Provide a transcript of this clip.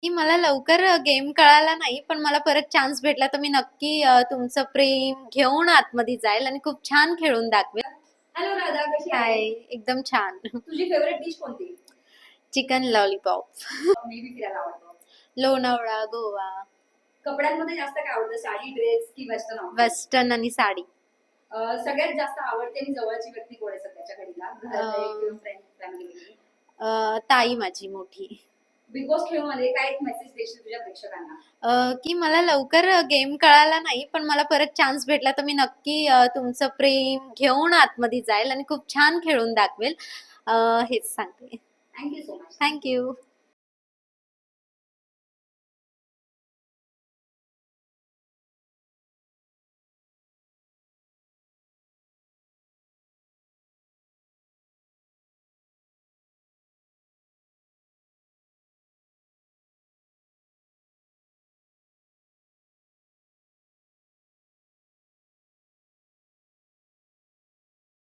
की मला लवकर गेम कळाला नाही, पण मला परत चान्स भेटला तर मी नक्की तुमचं प्रेम घेऊन आतमध्ये जाईल आणि खूप छान खेळून दाखवेल. हॅलो राधा, कशी हाय, आहे? एकदम छान. तुझी फेवरेट डिश कोणती? Chicken lollipop. मी बी फिरायला आवडतो. लोणावळा, गोवा. कपड्यांमध्ये जास्त काय आवडतं, साडी, ड्रेस की वेस्टर्न आउटफिट? वेस्टर्न आणि साडी. सगळ्यात जास्त आवडते आणि जवळची व्यक्ती कोण आहे सध्याच्या घडीला, घरातले किंवा फ्रेंड फॅमिली? ताई माझी मोठी. बिग बॉस खेळमध्ये काय एक मेसेज देशील तुझ्या प्रेक्षकांना? की मला लवकर गेम कळाला नाही, पण मला परत चान्स भेटला तर मी नक्की तुमचं प्रेम घेऊन आतमध्ये जाईल आणि खूप छान खेळून दाखवेल. हेच सांगते. Thank you so much. थँक्यू.